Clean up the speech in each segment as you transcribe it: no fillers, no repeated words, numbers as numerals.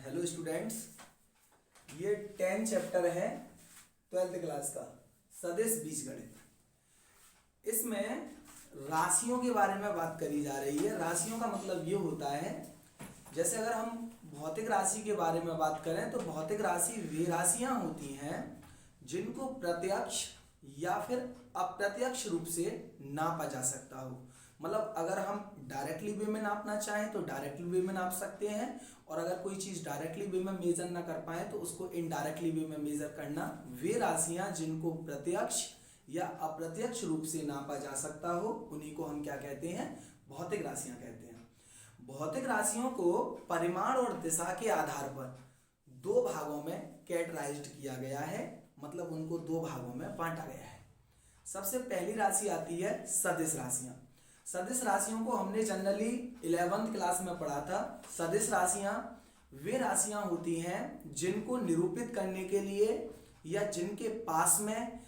Hello students, ये 10 chapter है 12th class का सदिश बीजगणित। इसमें राशियों के बारे में बात करी जा रही है। राशियों का मतलब ये होता है, जैसे अगर हम भौतिक राशि के बारे में बात करें तो भौतिक राशि वे राशियां होती हैं जिनको प्रत्यक्ष या फिर अप्रत्यक्ष रूप से नापा जा सकता हो। मतलब अगर हम डायरेक्टली वे में नापना चाहें तो डायरेक्टली वे में नाप सकते हैं, और अगर कोई चीज़ डायरेक्टली वे में मेजर ना कर पाए तो उसको इनडायरेक्टली वे में मेजर करना। वे राशियां जिनको प्रत्यक्ष या अप्रत्यक्ष रूप से नापा जा सकता हो उन्हीं को हम क्या कहते हैं? भौतिक राशियां कहते हैं। भौतिक राशियों को परिमाण और दिशा के आधार पर दो भागों में कैटेगराइज्ड किया गया है, मतलब उनको दो भागों में बांटा गया है। सबसे पहली राशि आती है सदिश राशियां। सदिश राशियों को हमने जनरली 11th क्लास में पढ़ा था। सदिश राशियां वे राशियां होती हैं जिनको निरूपित करने के लिए या जिनके पास में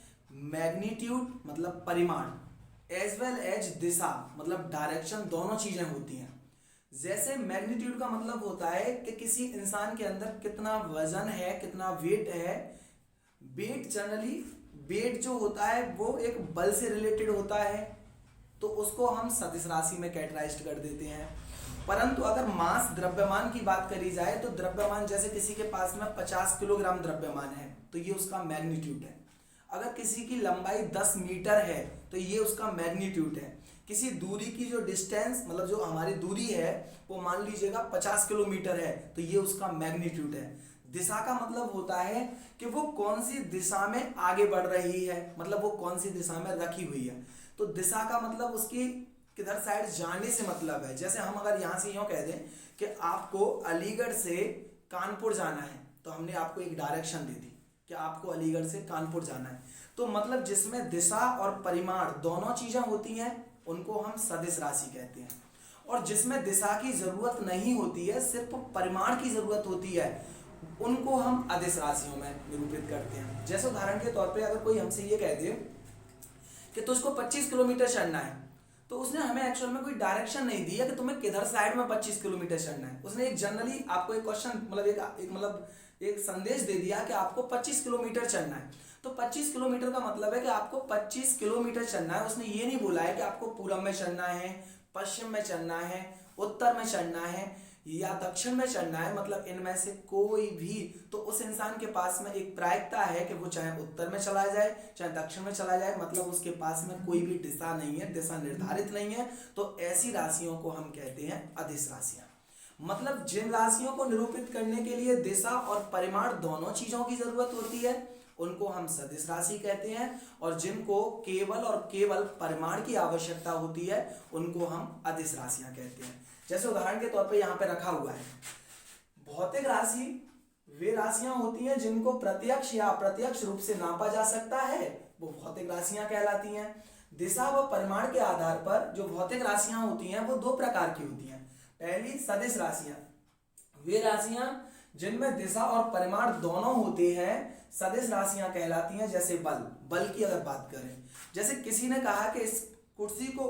मैग्नीट्यूड मतलब परिमाण एज वेल एज दिशा मतलब डायरेक्शन दोनों चीजें होती हैं। जैसे मैग्नीट्यूड का मतलब होता है कि किसी इंसान के अंदर कितना वजन है, कितना वेट है। वेट जनरली वेट जो होता है वो एक बल से रिलेटेड होता है, तो उसको हम सदिश राशि में कैटेगराइज्ड कर देते हैं। परंतु अगर मास द्रव्यमान की बात करी जाए तो द्रव्यमान जैसे किसी के पास में 50 किलोग्राम द्रव्यमान है तो ये उसका मैग्नीट्यूड है। अगर किसी की लंबाई 10 मीटर है तो ये उसका मैग्नीट्यूड है। किसी दूरी की जो डिस्टेंस मतलब जो हमारी दूरी है वो मान लीजिएगा 50 किलोमीटर है तो ये उसका मैग्नीट्यूड है। दिशा का मतलब होता है कि वो कौन सी दिशा में आगे बढ़ रही है, मतलब वो कौन सी दिशा में रखी हुई है। तो दिशा का मतलब उसकी किधर साइड जाने से मतलब है। जैसे हम अगर यहाँ से यूँ कह दें कि आपको अलीगढ़ से कानपुर जाना है तो हमने आपको एक डायरेक्शन दे दी कि आपको अलीगढ़ से कानपुर जाना है, तो मतलब जिसमें दिशा और परिमाण दोनों चीजें होती हैं उनको हम सदिश राशि कहते हैं। और जिसमें दिशा की जरूरत नहीं होती है, सिर्फ परिमाण की जरूरत होती है, उनको हम अदिश राशियों में निरूपित करते हैं। जैसे उदाहरण के तौर पे अगर कोई हमसे ये कह दे कि तुझको 25 किलोमीटर चढ़ना है, तो उसने हमें एक्चुअल में कोई डायरेक्शन नहीं दी है कि तुम्हें किधर साइड में 25 किलोमीटर चढ़ना है। उसने एक जनरली आपको एक क्वेश्चन मतलब एक संदेश दे दिया कि आपको 25 किलोमीटर चढ़ना है। तो 25 किलोमीटर का मतलब है कि आपको 25 किलोमीटर चढ़ना है। उसने ये नहीं बोला है कि आपको पूरब में चढ़ना है, पश्चिम में चढ़ना है, उत्तर में चढ़ना है या दक्षिण में चढ़ना है, मतलब इनमें से कोई भी। तो उस इंसान के पास में एक प्रायिकता है कि वो चाहे उत्तर में चला जाए चाहे दक्षिण में चला जाए, मतलब उसके पास में कोई भी दिशा नहीं है, दिशा निर्धारित नहीं है। तो ऐसी राशियों को हम कहते हैं अदिश राशियां। मतलब जिन राशियों को निरूपित करने के लिए दिशा और परिमाण दोनों चीजों की जरूरत होती है उनको हम सदिश राशि कहते हैं, और जिनको केवल और केवल परिमाण की आवश्यकता होती है उनको हम अदिश राशियां कहते हैं। जैसे उदाहरण के तौर पे यहाँ पे रखा हुआ है, भौतिक राशि वे राशियां होती हैं जिनको प्रत्यक्ष या अप्रत्यक्ष रूप से नापा जा सकता है, वो भौतिक राशियां कहलाती हैं। दिशा व परिमाण के आधार पर जो भौतिक राशियां होती हैं वो दो प्रकार की होती हैं। पहली सदिश राशियां, वे राशियां जिनमें दिशा और परिमाण दोनों होते हैं सदिश राशियां कहलाती हैं। जैसे बल की अगर बात करें, जैसे किसी ने कहा कि इस कुर्सी को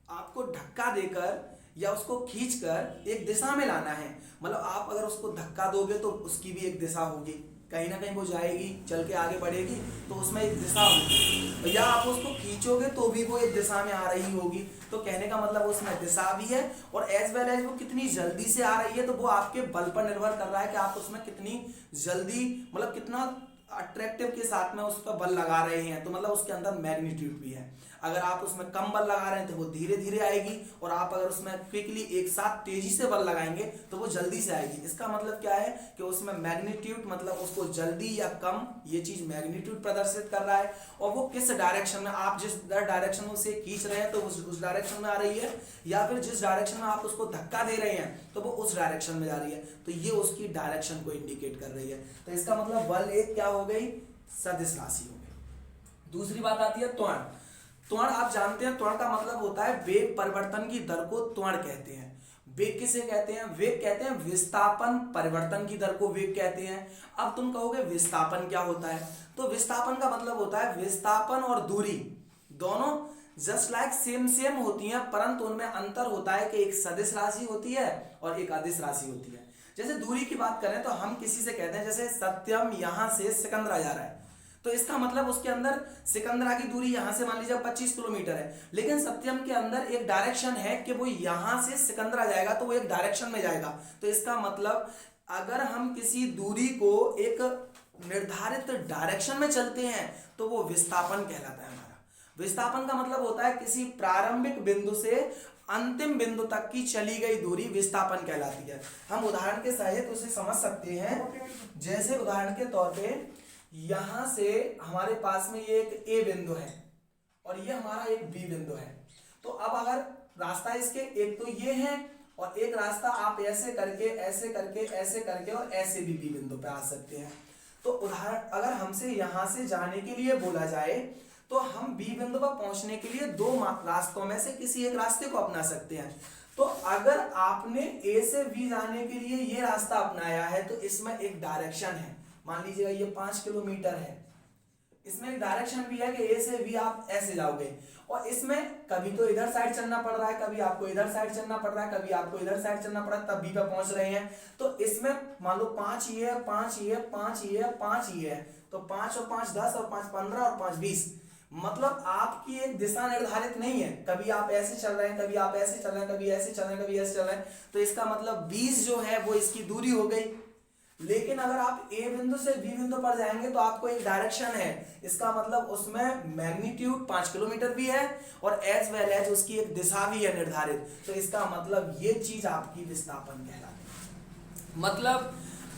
आपको धक्का देकर या उसको खींचकर एक दिशा में लाना है, मतलब आप अगर उसको धक्का दोगे तो उसकी भी एक दिशा होगी, कहीं ना कहीं वो जाएगी, चल के आगे बढ़ेगी, तो उसमें एक दिशा होगी, या आप उसको खींचोगे तो भी वो एक दिशा में आ रही होगी। तो कहने का मतलब उसमें दिशा भी है और एज वेल एज वो कितनी जल्दी से आ रही है, तो वो आपके बल पर निर्भर कर रहा है कि आप उसमें कितनी जल्दी मतलब कितना अट्रैक्टिव के साथ में उस पर बल लगा रहे हैं। तो मतलब उसके अंदर मैग्नीट्यूड भी है। अगर आप उसमें कम बल लगा रहे हैं तो वो धीरे धीरे आएगी, और आप अगर उसमें क्विकली एक साथ तेजी से बल लगाएंगे तो वो जल्दी से आएगी। इसका मतलब क्या है कि उसमें मैग्नीट्यूड मतलब उसको जल्दी या कम ये चीज मैग्नीट्यूड प्रदर्शित कर रहा है, और वो किस डायरेक्शन में, आप जिस डायरेक्शन में उसे खींच रहे हैं तो उस डायरेक्शन में आ रही है, या फिर जिस डायरेक्शन में आप उसको धक्का दे रहे हैं तो वो उस डायरेक्शन में जा रही है। तो ये उसकी डायरेक्शन को इंडिकेट कर रही है। तो इसका मतलब बल एक क्या हो गई? सदिश राशि हो गई। दूसरी बात आती है त्वरण। त्वरण आप जानते हैं, त्वरण का मतलब होता है वेग परिवर्तन की दर को त्वरण कहते हैं। वेग किसे कहते हैं? वेग कहते हैं विस्थापन परिवर्तन की दर को वेग कहते हैं। अब तुम कहोगे विस्थापन क्या होता है? तो विस्थापन का मतलब होता है विस्थापन और दूरी दोनों जस्ट लाइक सेम सेम होती हैं, परंतु उनमें अंतर होता है कि एक सदिश राशि होती है और एक अदिश राशि होती है। जैसे दूरी की बात करें तो हम किसी से कहते हैं, जैसे सत्यम यहां से सिकंदरा जा रहा है, तो इसका मतलब उसके अंदर सिकंदरा की दूरी यहां से मान लीजिए 25 किलोमीटर है, लेकिन सत्यम के अंदर एक डायरेक्शन है कि वो यहां से सिकंदरा जाएगा तो वो एक डायरेक्शन में जाएगा। तो इसका मतलब अगर हम किसी दूरी को एक निर्धारित डायरेक्शन में चलते हैं तो वो विस्थापन कहलाता है हमारा। विस्थापन का मतलब होता है किसी प्रारंभिक बिंदु से अंतिम बिंदु तक की चली गई दूरी विस्थापन कहलाती है। हम उदाहरण के सहित उसे समझ सकते हैं। जैसे उदाहरण के तौर पे यहां से हमारे पास में ये एक ए बिंदु है और ये हमारा एक बी बिंदु है। तो अब अगर रास्ता इसके एक तो ये है और एक रास्ता आप ऐसे करके ऐसे करके ऐसे करके और ऐसे भी बी बिंदु पे आ सकते हैं। तो उदाहरण अगर हमसे यहां से जाने के लिए बोला जाए तो हम बी बिंदु पर पहुंचने के लिए दो रास्तों में से किसी एक रास्ते को अपना सकते हैं। तो अगर आपने ए से बी जाने के लिए ये रास्ता अपनाया है तो इसमें एक डायरेक्शन है, मान लीजिएगा ये 5 किलोमीटर है, इसमें एक डायरेक्शन भी है कि ए से बी आप ऐसे जाओगे और इसमें कभी तो इधर साइड चलना पड़ रहा है, कभी आपको इधर साइड चलना पड़ रहा है, कभी आपको इधर साइड चलना पड़ रहा है, तब बी पे पहुंच रहे हैं। तो इसमें मान लो 5 ये है, 5 ये है, 5 ये है, 5 ये है, तो 5 और 5 10 और 5 15 और 5 20। मतलब आपकी एक दिशा निर्धारित नहीं है, कभी आप ऐसे चल रहे हैं, कभी आप ऐसे चल रहे हैं, कभी ऐसे चल रहे हैं, कभी ऐसे चल रहे हैं। तो इसका मतलब 20 जो है वो इसकी दूरी हो गई। लेकिन अगर आप ए बिंदु से बी बिंदु पर जाएंगे तो आपको एक डायरेक्शन है, इसका मतलब उसमें मैग्नीट्यूड 5 किलोमीटर भी है और एज वेल एज उसकी एक दिशा भी है निर्धारित। तो इसका मतलब ये चीज आपकी विस्थापन कहलाती है। मतलब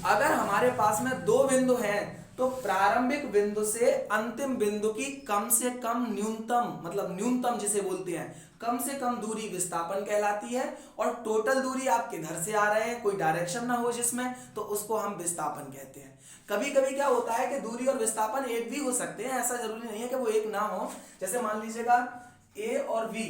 अगर हमारे पास में दो बिंदु हैं तो प्रारंभिक बिंदु से अंतिम बिंदु की कम से कम न्यूनतम, मतलब न्यूनतम जिसे बोलते हैं कम से कम दूरी विस्थापन कहलाती है। और टोटल दूरी आप किधर से आ रहे हैं, कोई डायरेक्शन ना हो जिसमें, तो उसको हम विस्थापन कहते हैं। कभी कभी क्या होता है कि दूरी और विस्थापन एक भी हो सकते हैं, ऐसा जरूरी नहीं है कि वो एक ना हो। जैसे मान लीजिएगा ए और बी,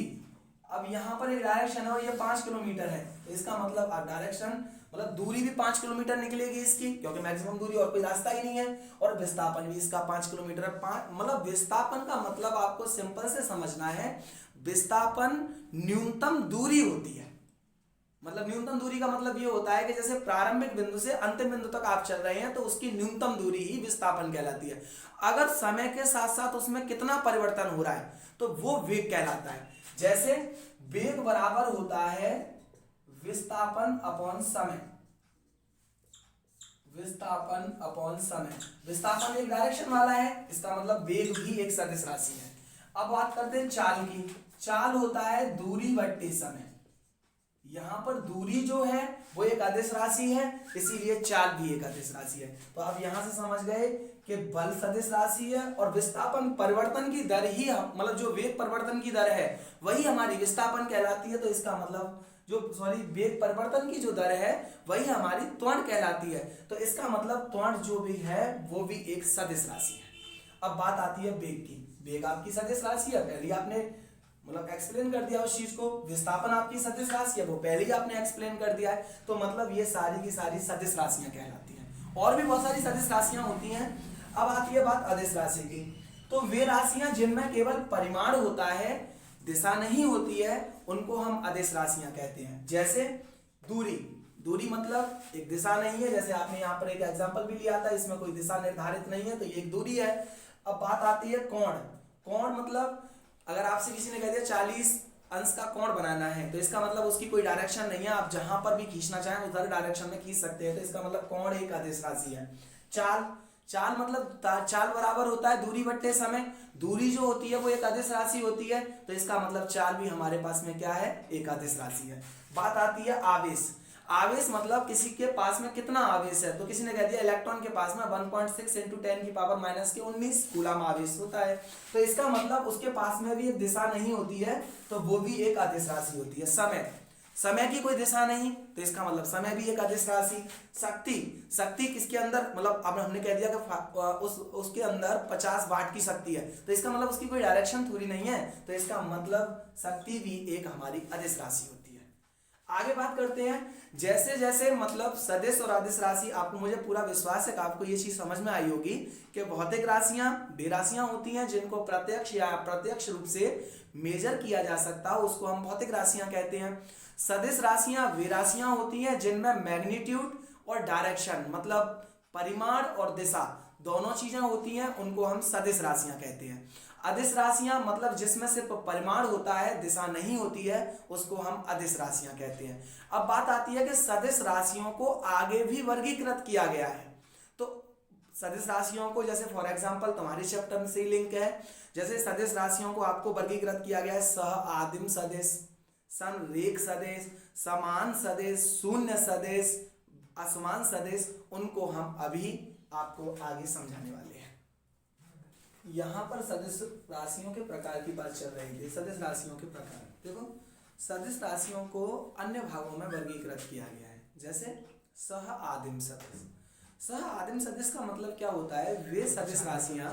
अब यहाँ पर एक डायरेक्शन है और ये 5 किलोमीटर है, तो इसका मतलब डायरेक्शन मतलब दूरी भी 5 किलोमीटर निकलेगी इसकी, क्योंकि मैक्सिमम दूरी और कोई रास्ता ही नहीं है, और विस्थापन भी इसका 5 किलोमीटर है। मतलब विस्थापन का मतलब आपको सिंपल से समझना है, विस्थापन न्यूनतम दूरी होती है। मतलब न्यूनतम दूरी का मतलब ये होता है कि जैसे प्रारंभिक बिंदु से अंतिम बिंदु तक आप चल रहे हैं तो उसकी न्यूनतम दूरी ही विस्थापन कहलाती है। अगर समय के साथ साथ उसमें कितना परिवर्तन हो रहा है तो वो वेग कहलाता है। जैसे वेग बराबर होता है विस्थापन अपॉन समय। विस्थापन अपॉन समय, विस्थापन एक डायरेक्शन वाला है, इसका मतलब वेग भी एक सदिश राशि है। अब बात करते हैं चाल की। चाल होता है दूरी बट्टे समय। यहां पर दूरी जो है वो एक अदिश राशि है, इसीलिए चाल भी एक अदिश राशि है। तो आप यहां से समझ गए कि बल सदिश राशि है और विस्थापन परिवर्तन की दर ही, मतलब जो वेग परिवर्तन की दर है वही हमारी विस्थापन कहलाती है। तो इसका मतलब वेग परिवर्तन की जो दर है वही हमारी त्वरण कहलाती है। तो इसका मतलब त्वरण जो भी है वो भी एक सदिश राशि है। अब बात आती है वेग की। वेग आपकी सदिश राशि है, पहले आपने मतलब एक्सप्लेन कर दिया उस चीज को। विस्थापन आपकी सदिश राशि है, वो पहले ही आपने एक्सप्लेन कर दिया है। तो मतलब ये सारी की सारी सदिश राशियां कहलाती हैं। और भी बहुत सारी सदिश राशियां होती हैं। अब आती है बात अदिश राशि की। तो वे राशियां जिनमें केवल परिमाण होता है, दिशा नहीं होती है, उनको हम अदिश राशियां कहते हैं। जैसे दूरी, दूरी मतलब एक दिशा नहीं है, जैसे आपने यहाँ पर एक एग्जांपल भी लिया था, इसमें कोई दिशा निर्धारित नहीं है, तो ये एक दूरी है। अब बात आती है कोण। कोण मतलब अगर आपसे किसी ने कह दिया 40 अंश का कोण बनाना है, तो इसका मतलब उसकी कोई डायरेक्शन नहीं है, आप जहां पर भी खींचना चाहें उधर डायरेक्शन में खींच सकते हैं। तो इसका मतलब कोण एक अदिश राशि है। चाल, चाल मतलब चाल बराबर होता है दूरी बट्टे समय। दूरी जो होती है वो एक अदिश राशि होती है, तो इसका मतलब चाल भी हमारे पास में क्या है, एक अदिश राशि है। बात आती है आवेश। आवेश मतलब किसी के पास में कितना आवेश है। तो किसी ने कह दिया इलेक्ट्रॉन के पास में 1.6 × 10⁻⁻19 कूलम आवेश होता है, तो इसका मतलब उसके पास में भी एक दिशा नहीं होती है, तो वो भी एक अदिश राशि होती है। समय, समय की कोई दिशा नहीं, तो इसका मतलब समय भी एक अदिश राशि। शक्ति, शक्ति किसके अंदर, मतलब अब हमने कह दिया कि उसके अंदर 50 वाट की शक्ति है, तो इसका मतलब उसकी कोई डायरेक्शन थोड़ी नहीं है, तो इसका मतलब शक्ति भी एक हमारी अदिश राशि होती है। आगे बात करते हैं, जैसे जैसे मतलब सदिश और अदिश राशि, आपको मुझे पूरा विश्वास है कि आपको ये चीज समझ में आई होगी कि भौतिक राशियां वे राशियां होती हैं जिनको प्रत्यक्ष या अप्रत्यक्ष रूप से मेजर किया जा सकता है, उसको हम भौतिक राशियां कहते हैं। सदिश राशियां वे राशियां होती हैं जिनमें मैग्नीट्यूड और डायरेक्शन मतलब परिमाण और दिशा दोनों चीजें होती हैं, उनको हम सदिश राशियां कहते हैं। अदिश राशियां मतलब जिसमें सिर्फ परिमाण होता है, दिशा नहीं होती है, उसको हम अदिश राशियां कहते हैं। अब बात आती है कि सदिश राशियों को आगे भी वर्गीकृत किया गया है। तो सदिश राशियों को जैसे फॉर एग्जांपल तुम्हारे चैप्टर से लिंक है, जैसे सदिश राशियों को आपको वर्गीकृत किया गया है सह आदिम सदिश, संरेख सदिश, समान सदिश, शून्य सदिश, असमान सदिश, उनको हम अभी आपको आगे समझाने वाले हैं। यहाँ पर सदिश राशियों के प्रकार की बात चल रही थी। सदिश राशियों के प्रकार देखो, सदिश राशियों को अन्य भागों में वर्गीकृत किया गया है, जैसे सह आदिम सदिश। सह आदिम सदिश का मतलब क्या होता है, वे सदिश राशियां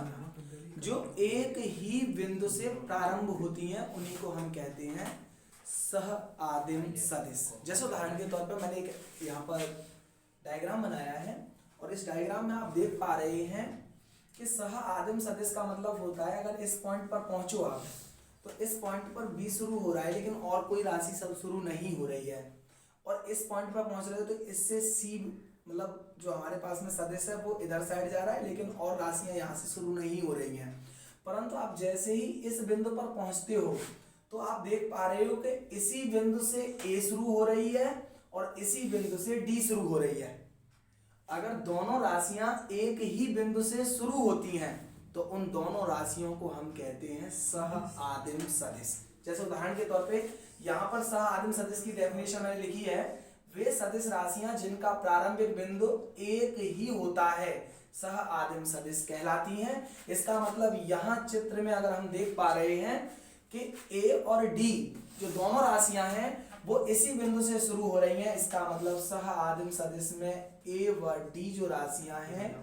जो एक ही बिंदु से प्रारंभ होती हैं, उन्हीं को हम कहते हैं सह आदिम सदिश। जैसे उदाहरण के तौर पर मैंने एक यहाँ पर डायग्राम बनाया है और इस डायग्राम में आप देख पा रहे हैं कि सह आदिम सदिश का मतलब होता है अगर इस पॉइंट पर पहुंचो आप, तो इस पॉइंट पर बी शुरू हो रहा है लेकिन और कोई राशि सब शुरू नहीं हो रही है, और इस पॉइंट पर पहुंच रहे हो तो इससे सी मतलब जो हमारे पास में सदिश है वो इधर साइड जा रहा है, लेकिन और राशियां यहाँ से शुरू नहीं हो रही हैं। परंतु आप जैसे ही इस बिंदु पर पहुंचते हो तो आप देख पा रहे हो कि इसी बिंदु से ए शुरू हो रही है और इसी बिंदु से डी शुरू हो रही है। अगर दोनों राशियां एक ही बिंदु से शुरू होती हैं तो उन दोनों राशियों को हम कहते हैं सह आदिम सदिश। जैसे उदाहरण के तौर पे यहाँ पर सह आदिम सदिश की डेफिनेशन मैंने लिखी है, वे सदिश राशियां जिनका प्रारंभिक बिंदु एक ही होता है सह आदिम सदिश कहलाती हैं। इसका मतलब यहाँ चित्र में अगर हम देख पा रहे हैं कि ए और डी जो दोनों राशियां हैं वो इसी बिंदु से शुरू हो रही हैं, इसका मतलब सह आदिम सदिश में ए व डी जो राशियां हैं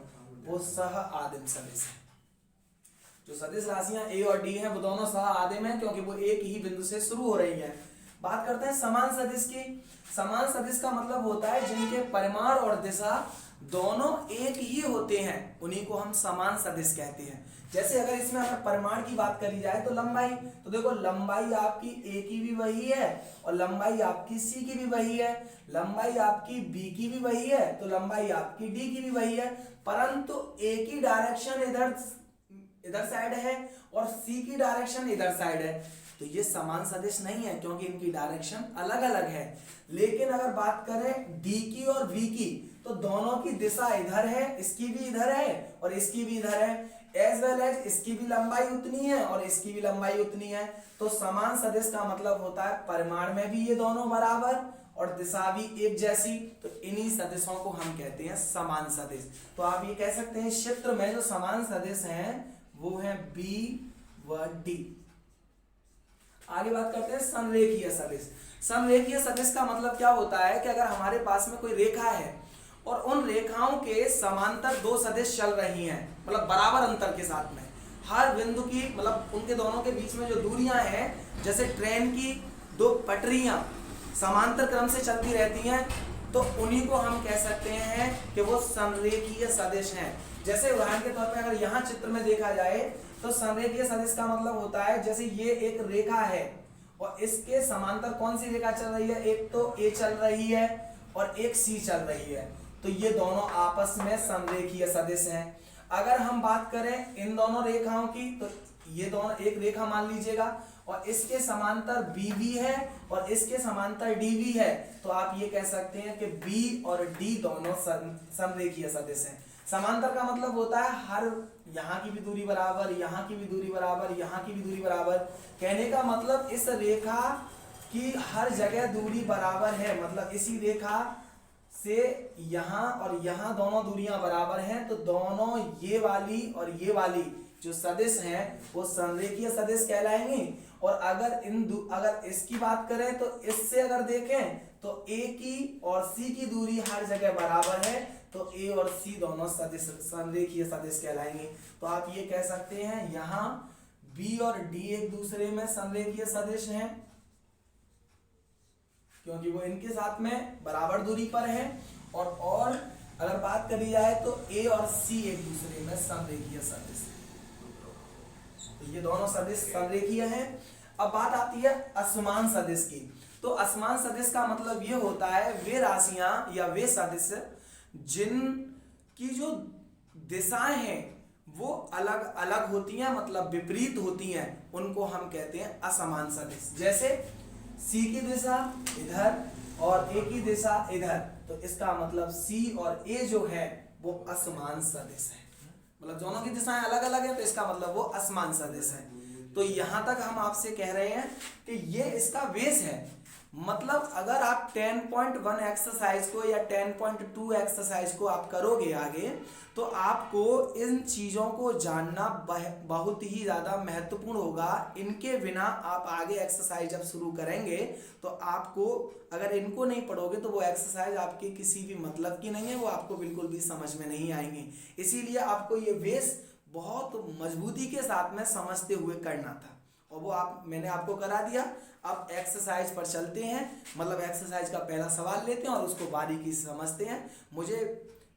वो सह आदिम सदिश है। जो सदिश राशियां ए और डी हैं वो दोनों सह आदिम हैं क्योंकि वो एक ही बिंदु से शुरू हो रही हैं। बात करते हैं समान सदिश की। समान सदिश का मतलब होता है जिनके परिमाण और दिशा दोनों एक ही होते हैं, उन्हीं को हम समान सदिश कहते हैं। जैसे अगर इसमें अगर परिमाण की बात करी जाए तो लंबाई, तो देखो लंबाई आपकी ए की भी वही है और लंबाई आपकी सी की भी वही है, लंबाई आपकी बी की भी वही है तो लंबाई आपकी डी की भी वही है, परंतु ए की डायरेक्शन इधर साइड है और सी की डायरेक्शन इधर साइड है, तो ये समान सदिश नहीं है क्योंकि इनकी डायरेक्शन अलग अलग है। लेकिन अगर बात करें डी की और वी की तो दोनों की दिशा इधर है, इसकी भी इधर है और इसकी भी इधर है, एज वेल एज इसकी भी लंबाई उतनी है और इसकी भी लंबाई उतनी है। तो समान सदिश का मतलब होता है परिमाण में भी ये दोनों बराबर और दिशा भी एक जैसी, तो इन्हीं सदिशों को हम कहते हैं समान सदिश। तो आप ये कह सकते हैं चित्र में जो समान सदिश हैं वो है बी व डी। आगे बात करते हैं संरेखीय सदिश। संरेखीय सदिश का मतलब क्या होता है कि अगर हमारे पास में कोई रेखा है और उन रेखाओं के समांतर दो सदिश चल रही हैं, मतलब बराबर अंतर के साथ में, हर बिंदु की मतलब उनके दोनों के बीच में जो दूरियां हैं, जैसे ट्रेन की दो पटरियां समांतर क्रम से चलती रहती हैं, तो उन्हीं को हम कह सकते हैं कि वो संरेखीय सदिश हैं। जैसे उदाहरण के तौर पर अगर यहाँ चित्र में देखा जाए तो संरेखीय सदिश का मतलब होता है जैसे ये एक रेखा है और इसके समांतर कौन सी रेखा चल रही है, एक तो ए चल रही है और एक सी चल रही है, तो ये दोनों आपस में संरेखीय सदिश हैं। अगर हम बात करें इन दोनों रेखाओं की तो ये दोनों एक रेखा मान लीजिएगा और इसके समांतर BB है और इसके समांतर DB है, तो आप ये कह सकते हैं कि B और D दोनों समरेखीय सदिश हैं। समांतर का मतलब होता है हर यहाँ की भी दूरी बराबर, यहाँ की भी दूरी बराबर, यहाँ की भी दूरी बराबर। कहने का मतलब इस रेखा की हर जगह दूरी बराबर है, मतलब इसी रेखा से यहाँ और यहाँ दोनों दूरियां बराबर हैं, तो दोनों ये वाली और ये वाली जो सदिश हैं वो संरेखीय सदिश कहलाएंगे। और अगर इसकी बात करें तो इससे अगर देखें तो A की और C की दूरी हर जगह बराबर है, तो A और C दोनों सदिश संरेखीय सदिश कहलाएंगे। तो आप ये कह सकते हैं यहाँ B और D एक दूसरे में संरेखीय सदिश हैं क्योंकि वो इनके साथ में बराबर दूरी पर है। और अगर बात करी जाए तो ए और सी एक दूसरे में समरेखीय सदिश, तो ये दोनों सदिश समरेखीय हैं। अब बात आती है असमान सदिश की। तो असमान सदिश का मतलब ये होता है वे राशियां या वे सदिश जिनकी जो दिशाएं हैं वो अलग अलग होती हैं, मतलब विपरीत होती हैं, उनको हम कहते हैं असमान सदिश। जैसे सी की दिशा इधर और ए की दिशा इधर, तो इसका मतलब सी और ए जो है वो असमान सदिश है, मतलब दोनों की दिशाएं अलग अलग है, तो इसका मतलब वो असमान सदिश है। तो यहां तक हम आपसे कह रहे हैं कि ये इसका बेस है। मतलब अगर आप 10.1 एक्सरसाइज को या 10.2 एक्सरसाइज को आप करोगे आगे, तो आपको इन चीज़ों को जानना बहुत ही ज़्यादा महत्वपूर्ण होगा। इनके बिना आप आगे एक्सरसाइज जब शुरू करेंगे तो आपको, अगर इनको नहीं पढ़ोगे तो वो एक्सरसाइज आपके किसी भी मतलब की नहीं है, वो आपको बिल्कुल भी समझ में नहीं आएंगे। इसीलिए आपको ये बेस बहुत मजबूती के साथ में समझते हुए करना था, और वो मैंने आपको करा दिया। अब एक्सरसाइज पर चलते हैं, मतलब एक्सरसाइज का पहला सवाल लेते हैं और उसको बारीकी से समझते हैं। मुझे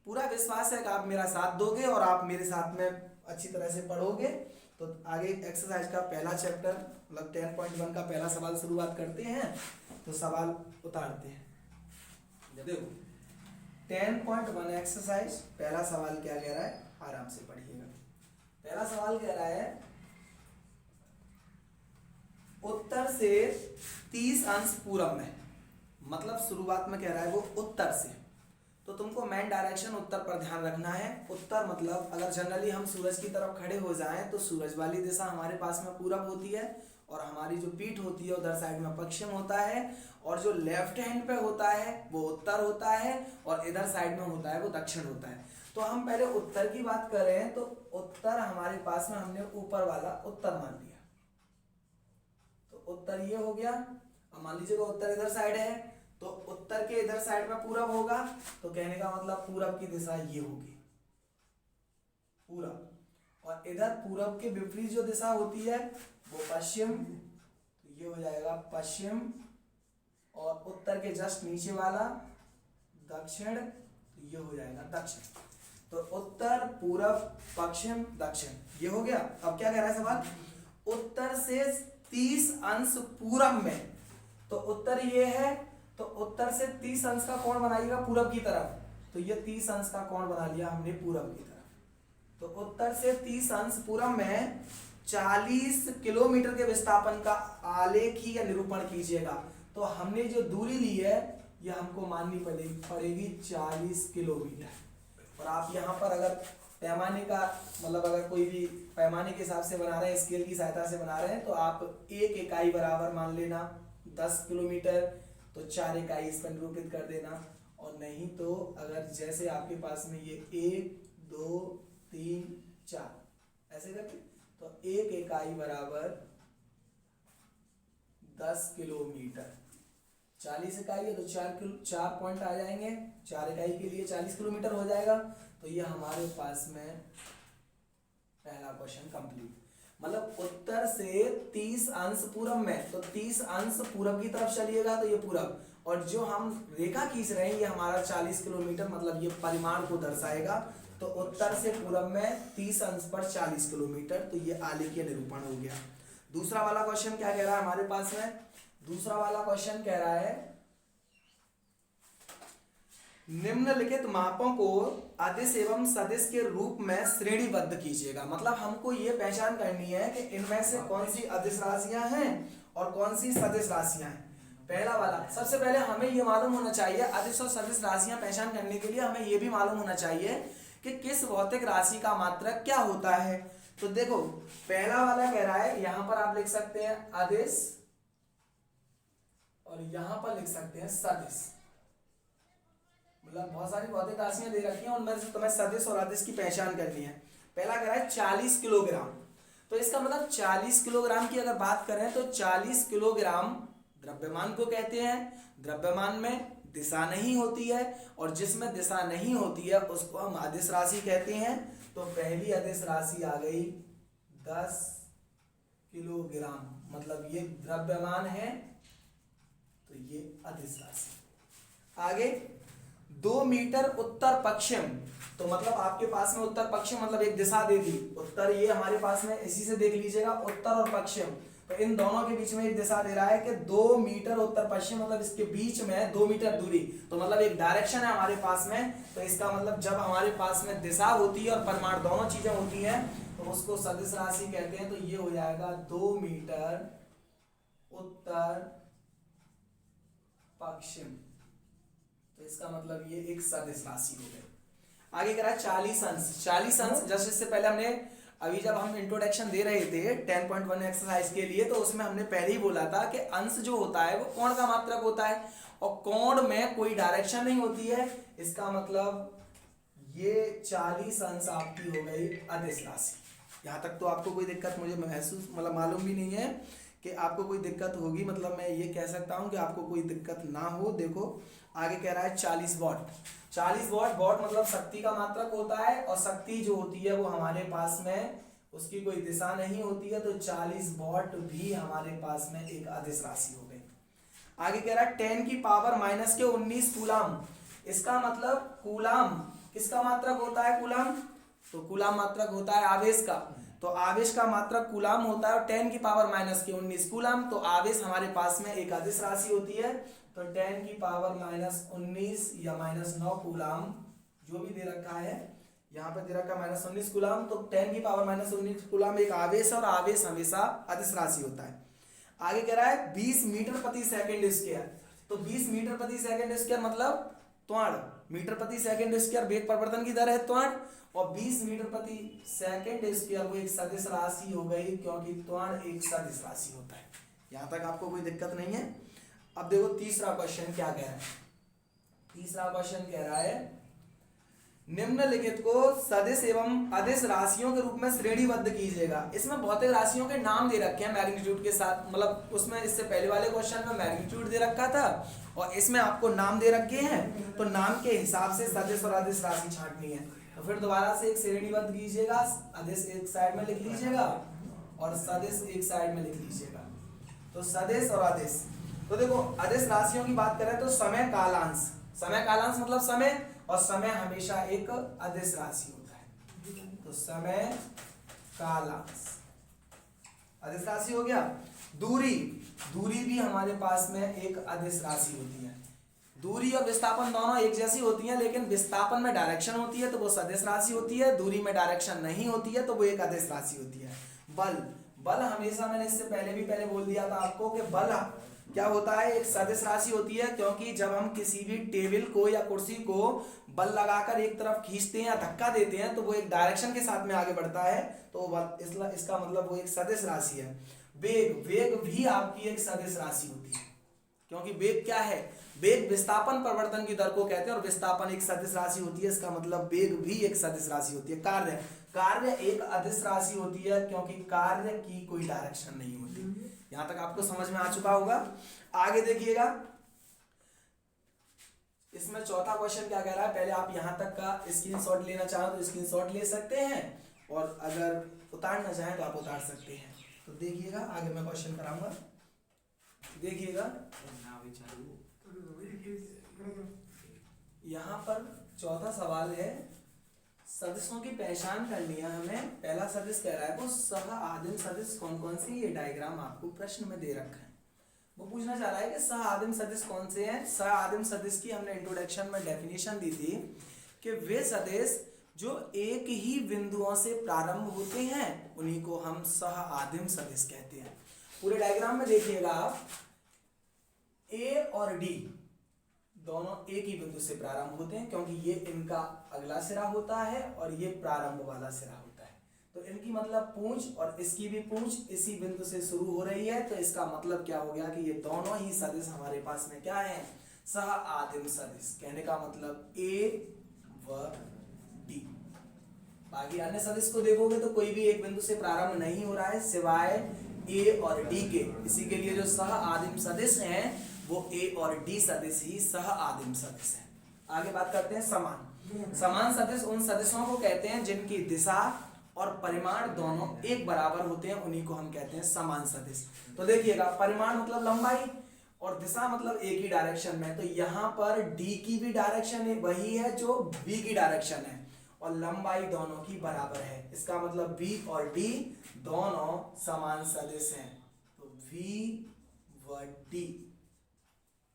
पूरा विश्वास है कि आप मेरा साथ दोगे और आप मेरे साथ में अच्छी तरह से पढ़ोगे। तो आगे एक्सरसाइज का पहला चैप्टर मतलब 10.1 का पहला सवाल शुरुआत करते हैं। तो सवाल उतारते हैं। देखो 10.1 एक्सरसाइज पहला सवाल क्या कह रहा है, आराम से पढ़िएगा। पहला सवाल कह रहा है उत्तर से 30 अंश पूरब में, मतलब शुरुआत में कह रहा है वो उत्तर से, तो तुमको मेन डायरेक्शन उत्तर पर ध्यान रखना है। उत्तर मतलब अगर जनरली हम सूरज की तरफ खड़े हो जाएं तो सूरज वाली दिशा हमारे पास में पूरब होती है, और हमारी जो पीठ होती है उधर साइड में पश्चिम होता है, और जो लेफ्ट हैंड पे होता है वो उत्तर होता है, और इधर साइड में होता है वो दक्षिण होता है। तो हम पहले उत्तर की बात करें तो उत्तर हमारे पास में हमने ऊपर वाला उत्तर मान लिया, तो उत्तर ये हो गया। अब मान लीजिएगा उत्तर इधर साइड है, तो उत्तर के इधर साइड में पूरब होगा, तो कहने का मतलब पूरब की दिशा ये होगी पूरब, और इधर पूरब के विपरीत जो दिशा होती है वो पश्चिम, तो ये हो जाएगा पश्चिम, और उत्तर के जस्ट नीचे वाला दक्षिण, तो ये हो जाएगा दक्षिण। तो उत्तर पूरब पश्चिम दक्षिण ये हो गया। अब क्या कह रहा है सवाल, उत्तर से 30 अंश पूरब में, तो उत्तर ये है, तो उत्तर से 30 अंश का कोण बनाइएगा पूरब की तरफ, तो ये 30 अंश का कोण बना लिया हमने पूरब की तरफ। तो उत्तर से 30 अंश पूरब में 40 किलोमीटर के विस्थापन का आलेखीय या निरूपण कीजिएगा। तो हमने जो दूरी ली है ये हमको माननी पड़ेगी 40 किलोमीटर। और आप यहाँ पर अगर पैमाने का मतलब अगर कोई भी पैमाने के हिसाब से बना रहे हैं, स्केल की सहायता से बना रहे हैं, तो आप एक इकाई बराबर मान लेना 10 किलोमीटर, तो 4 इकाई इस पर निरूपित कर देना। और नहीं तो अगर जैसे आपके पास में ये 1 2 3 4 ऐसे करके, तो एक इकाई बराबर 10 किलोमीटर, 40 इकाई है तो 4 पॉइंट आ जाएंगे, 4 इकाई के लिए 40 किलोमीटर हो जाएगा। तो ये हमारे पास में पहला क्वेश्चन कंप्लीट। मतलब उत्तर से 30 अंश पूरब में, तो 30 अंश पूरब की तरफ चलिएगा तो ये पूरब, और जो हम रेखा खींच रहे हैं ये हमारा 40 किलोमीटर, मतलब ये परिमाण को दर्शाएगा। तो उत्तर से पूरब में 30 अंश पर 40 किलोमीटर, तो ये आलेखीय निरूपण हो गया। दूसरा वाला क्वेश्चन क्या कह रहा है हमारे पास में, दूसरा वाला क्वेश्चन कह रहा है निम्नलिखित मापों को अदिश एवं सदिश के रूप में श्रेणीबद्ध कीजिएगा। मतलब हमको ये पहचान करनी है कि इनमें से कौन सी अदिश राशियां हैं और कौन सी सदिश राशियां हैं। पहला वाला, सबसे पहले हमें ये मालूम होना चाहिए, अदिश और सदिश राशियां पहचान करने के लिए हमें ये भी मालूम होना चाहिए कि किस भौतिक राशि का मात्रक क्या होता है। तो देखो पहला वाला कह रहा है, यहां पर आप लिख सकते हैं अदिश और यहां पर लिख सकते हैं सदिश। मतलब बहुत सारी भौतिक राशियां दे रखी हैं, उनमें से तुम्हें सदिश और अदिश की पहचान करनी है। पहला कह रहा है 40 किलोग्राम, तो इसका मतलब 40 किलोग्राम की अगर बात करें तो 40 किलोग्राम द्रव्यमान को कहते हैं। द्रव्यमान में दिशा नहीं होती है, और जिसमें दिशा नहीं होती है उसको हम अदिश राशि कहते हैं। तो पहली अदिश राशि आ गई 10 किलोग्राम, मतलब ये द्रव्यमान है, तो तो ये अदिश राशि। आगे 2 मीटर उत्तर पश्चिम, तो मतलब आपके पास में उत्तर पश्चिम मतलब एक दिशा दे दी, उत्तर ये हमारे पास में इसी से देख लीजिएगा उत्तर और पश्चिम, तो इन दोनों के बीच में एक दिशा दे रहा है कि 2 मीटर उत्तर पश्चिम मतलब इसके बीच में 2 मीटर दूरी, तो मतलब एक डायरेक्शन है हमारे पास में। तो इसका मतलब जब हमारे पास में दिशा होती है और परिमाण दोनों चीजें होती हैं तो उसको सदिश राशि कहते हैं। तो ये हो जाएगा 2 मीटर उत्तर पश्चिम, तो इसका मतलब ये एक सदिश राशि हो गई। आगे कह रहा है 40 अंश। 40 अंश जैसे इससे पहले हमने अभी जब हम इंट्रोडक्शन दे रहे थे 10.1 एक्सरसाइज के लिए, तो उसमें हमने पहले ही बोला था कि अंश जो होता है वो कोण का मात्रक होता है और कोण में कोई डायरेक्शन नहीं होती है। इसका मतलब ये 40 अंश आपकी हो गई अदिश राशि। यहाँ तक तो आपको कोई दिक्कत मुझे महसूस मतलब मालूम भी नहीं है कि आपको कोई दिक्कत होगी, मतलब मैं ये कह सकता हूँ कि आपको कोई दिक्कत ना हो। देखो आगे कह रहा है 40 वॉट। 40 वॉट, वॉट मतलब शक्ति का मात्रक होता है और शक्ति जो होती है वो हमारे पास में उसकी कोई दिशा नहीं होती है, तो 40 वॉट भी हमारे पास में एक अदिश राशि हो गई। आगे कह रहा है 10 की पावर माइनस के 19 कूलाम। इसका मतलब कूलाम किसका मात्रक होता है? कूलाम, तो कूलाम मात्रक होता है आवेश का, तो आवेश का मात्रक कूलाम होता है और 10 की पावर माइनस के 19 कूलाम, तो आवेश हमारे पास में एक अदिश राशि होती है। तो 10 की पावर माइनस 19 या माइनस 9 कूलाम जो भी दे रखा है, यहाँ पे दे रखा है माइनस 19 कूलाम, तो 10 की पावर माइनस 19 कूलाम एक आवेश और आवेश हमेशा अदिश राशि होता है। आगे कह रहा है 20 मीटर प्रति सेकंड स्क्वायर। तो 20 मीटर प्रति सेकंड स्क्वायर मतलब त्वरण, मीटर प्रति सेकंड स्क्वायर वेग परिवर्तन की दर है त्वरण, और 20 मीटर प्रति सेकंड स्क्वायर वो एक सदिश राशि हो गई क्योंकि त्वरण एक सदिश राशि होता है। यहां तक आपको कोई दिक्कत नहीं है। अब देखो तीसरा क्वेश्चन क्या कह रहा है। तीसरा क्वेश्चन कह रहा है निम्नलिखित को सदिश एवं अदिश राशियों के रूप में श्रेणीबद्ध कीजिएगा। इसमें भौतिक राशियों के नाम दे रखे हैं मैग्नीट्यूड के साथ, मतलब उसमें इससे पहले वाले क्वेश्चन में मैग्नीट्यूड दे रखा था और इसमें आपको नाम दे रखे हैं, तो नाम के हिसाब से सदिश और अदिश राशि छांटनी है। तो फिर दोबारा से एक श्रेणीबद्ध कीजिएगा, अदिश एक साइड में लिख लीजिएगा और सदिश एक साइड में लिख लीजिएगा। तो सदिश और अदिश, तो देखो अदिश राशियों की बात करें तो समय कालांश, समय कालांश मतलब समय, और समय हमेशा एक अदिश राशि होता है, तो समय कालांश अदिश राशि हो गया। दूरी, दूरी भी हमारे पास में एक अदिश राशि होती है। दूरी और विस्थापन दोनों एक जैसी होती हैं, लेकिन विस्थापन में डायरेक्शन होती है तो वो सदिश राशि होती है, दूरी में डायरेक्शन नहीं होती है तो वो एक अदिश राशि होती है। बल, बल हमेशा मैंने इससे पहले बोल दिया था आपको कि बल क्या होता है, एक सदिश राशि होती है, क्योंकि जब हम किसी भी टेबल को या कुर्सी को बल लगाकर एक तरफ खींचते हैं या धक्का देते हैं तो वो एक डायरेक्शन के साथ में आगे बढ़ता है, तो इसका मतलब वो एक सदिश राशि है। वेग, वेग भी आपकी एक सदिश राशि होती है, क्योंकि वेग क्या है, वेग विस्थापन परिवर्तन की दर को कहते हैं और विस्थापन एक सदिश राशि होती है, इसका मतलब वेग भी एक सदिश राशि होती है। कार्य, कार्य एक अदिश राशि होती है क्योंकि कार्य की कोई डायरेक्शन नहीं होती। यहां तक आपको समझ में आ चुका होगा। आगे देखिएगा इसमें चौथा क्वेश्चन क्या कह रहा है, पहले आप यहां तक का स्क्रीनशॉट लेना चाहो तो स्क्रीनशॉट ले सकते हैं और अगर उतारना चाहें तो आप उतार सकते हैं। तो देखिएगा आगे मैं क्वेश्चन कराऊंगा, देखिएगा यहाँ पर चौथा सवाल है, सदिशों की पहचान करनी है हमें। पहला सदिश कह रहा है वो सह आदिम सदिश कौन कौन से, ये डायग्राम आपको प्रश्न में दे रखा है। वो पूछना चाह रहा है कि सह आदिम सदिश कौन से हैं। सह आदिम सदिश की हमने इंट्रोडक्शन में डेफिनेशन दी थी कि वे सदिश जो एक ही बिंदुओं से प्रारंभ होते हैं उन्हीं को हम सह आदिम सदिश कहते हैं। पूरे डायग्राम में देखिएगा आप, ए और डी दोनों एक ही बिंदु से प्रारंभ होते हैं क्योंकि ये इनका अगला सिरा होता है और ये प्रारंभ वाला सिरा होता है, तो इनकी मतलब पूंछ और इसकी भी पूंछ इसी बिंदु से शुरू हो रही है, तो इसका मतलब क्या हो गया कि ये दोनों ही सदिश हमारे पास में क्या है, सह आदिम सदिश। कहने का मतलब ए व डी। बाकी अन्य सदिश को देखोगे तो कोई भी एक बिंदु से प्रारंभ नहीं हो रहा है सिवाय ए और डी के, इसी के लिए जो सह आदिम सदिश हैं वो ए और डी सदिश ही सह आदिम सदिश है। आगे बात करते हैं समान। समान सदिश उन सदिशों को कहते हैं जिनकी दिशा और परिमाण दोनों एक बराबर होते हैं, उन्हीं को हम कहते हैं समान सदिश। तो देखिएगा परिमाण मतलब लंबाई और दिशा मतलब एक ही डायरेक्शन में, तो यहाँ पर डी की भी डायरेक्शन वही है जो बी की डायरेक्शन है, और लंबाई दोनों की बराबर है। इसका मतलब बी और डी दोनों समान सदिश हैं, तो वी व डी।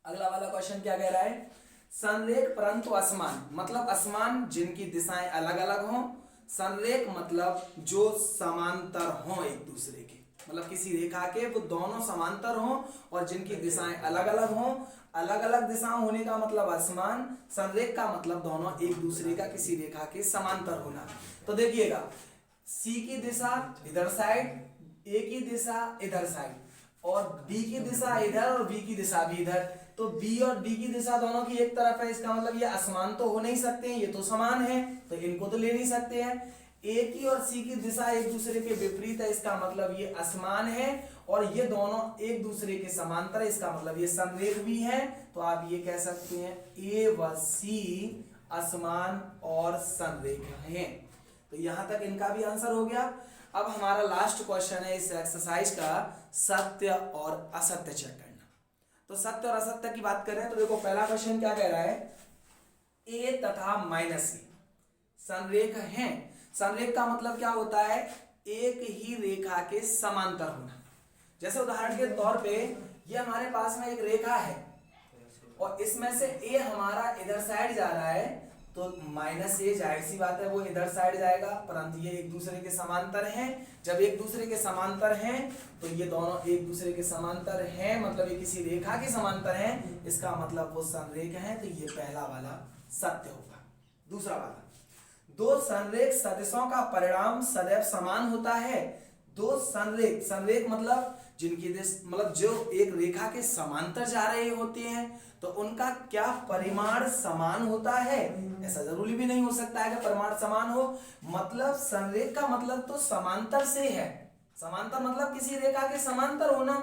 अगला वाला क्वेश्चन क्या कह रहा है, संरेख परंतु असमान, मतलब असमान जिनकी दिशाएं अलग अलग हों। संरेख मतलब जो समांतर हों एक दूसरे के, मतलब किसी रेखा के वो दोनों समांतर हों और जिनकी दिशाएं अलग अलग हों। अलग अलग दिशाओं होने का मतलब असमान, संरेख का मतलब दोनों एक दूसरे का किसी रेखा के समांतर होना। तो देखिएगा, सी की दिशा इधर साइड, ए की दिशा इधर साइड, और डी की दिशा इधर और बी की दिशा भी इधर, तो बी और डी की दिशा दोनों की एक तरफ है। इसका मतलब ये असमान तो हो नहीं सकते हैं, ये तो समान है, तो इनको तो ले नहीं सकते हैं। ए की और सी की दिशा एक दूसरे के विपरीत है, इसका मतलब ये असमान है, और ये दोनों एक दूसरे के समांतर है, इसका मतलब ये संरेख भी है। तो आप ये कह सकते हैं ए व सी असमान और संरेख हैं। तो यहां तक इनका भी आंसर हो गया। अब हमारा लास्ट क्वेश्चन है इस एक्सरसाइज का, सत्य और असत्य चेक करना। तो सत्य और असत्य की बात करें तो देखो, पहला क्वेश्चन क्या कह रहा है, ए तथा माइनस ए संरेख हैं। संरेख का मतलब क्या होता है, एक ही रेखा के समांतर होना। जैसे उदाहरण के तौर पे ये हमारे पास में एक रेखा है और इसमें से ए हमारा इधर साइड जा रहा है, तो माइनस ए जाहिर सी बात है वो इधर साइड जाएगा, परंतु ये एक दूसरे के समांतर हैं। जब एक दूसरे के समांतर हैं तो ये दोनों एक दूसरे के समांतर हैं, मतलब ये किसी रेखा के समांतर हैं, इसका मतलब वो संरेख हैं। तो ये पहला वाला सत्य होगा। दूसरा वाला, दो संरेख सदिशों का परिणाम सदैव समान होता है। दो संरेख, संरेख मतलब जिनकी मतलब जो एक रेखा के समांतर जा रहे होते हैं, तो उनका क्या परिमाण समान होता है? ऐसा जरूरी भी नहीं हो सकता है कि परिमाण समान हो। मतलब संरेख का मतलब तो समांतर से है, समांतर मतलब किसी रेखा के समांतर होना।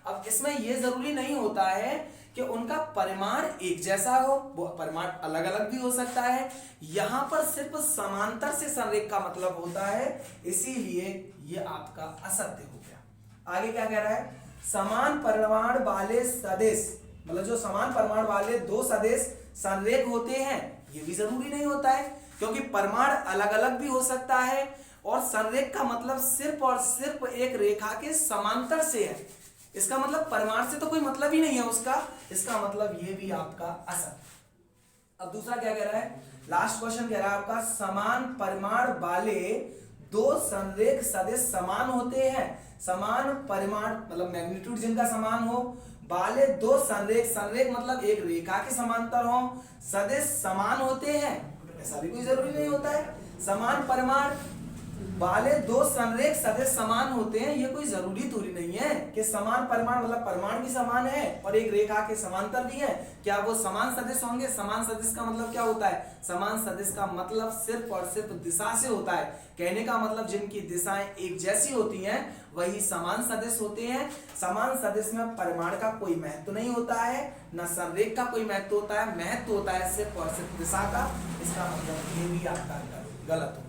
अब इसमें यह जरूरी नहीं होता है कि उनका परिमाण एक जैसा हो, वो परिमाण अलग अलग भी हो सकता है। यहां पर सिर्फ समांतर से संरेख का मतलब होता है, इसीलिए ये आपका असत्य हो गया। आगे क्या कह रहा है, समान परिमाण वाले सदिश, मतलब जो समान परिमाण वाले दो सदिश संरेख होते हैं, ये भी जरूरी नहीं होता है, क्योंकि परिमाण अलग अलग भी हो सकता है, और संरेख का मतलब सिर्फ और सिर्फ एक रेखा के समांतर से है। इसका मतलब परिमाण से तो कोई मतलब ही नहीं है उसका, इसका मतलब ये भी आपका असत्य। अब दूसरा क्या कह रहा है, लास्ट क्वेश्चन कह रहा है आपका, समान परिमाण वाले दो संरेख सदिश समान होते हैं। समान परिमाण मतलब मैग्नीट्यूड जिनका समान हो, वाले दो संरेख, संरेख मतलब एक रेखा के समांतर हो, सदिश समान होते हैं, ऐसा भी कोई जरूरी नहीं होता है। समान परिमाण वाले दो संरेख सदिश समान होते हैं, ये कोई जरूरी थोड़ी नहीं है कि समान परिमाण मतलब परिमाण भी समान है और एक रेखा के समांतर भी है, क्या वो समान सदिश होंगे? समान सदिश का मतलब क्या होता है? समान सदिश का मतलब सिर्फ और सिर्फ दिशा से होता है। कहने का मतलब जिनकी दिशाएं एक जैसी होती हैं वही समान सदिश होते हैं। समान सदिश में परिमाण का कोई महत्व नहीं होता है, न संरेख का कोई महत्व होता है, महत्व होता है सिर्फ और सिर्फ दिशा का। इसका मतलब ये भी आपका गलत हो गया।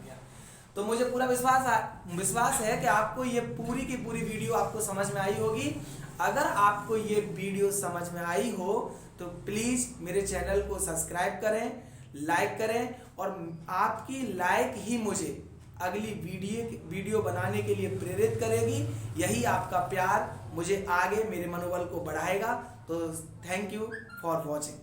तो मुझे पूरा विश्वास है कि आपको ये पूरी की पूरी वीडियो आपको समझ में आई होगी। अगर आपको ये वीडियो समझ में आई हो तो प्लीज़ मेरे चैनल को सब्सक्राइब करें, लाइक करें, और आपकी लाइक ही मुझे अगली वीडियो बनाने के लिए प्रेरित करेगी। यही आपका प्यार मुझे आगे मेरे मनोबल को बढ़ाएगा। तो थैंक यू फॉर वॉचिंग।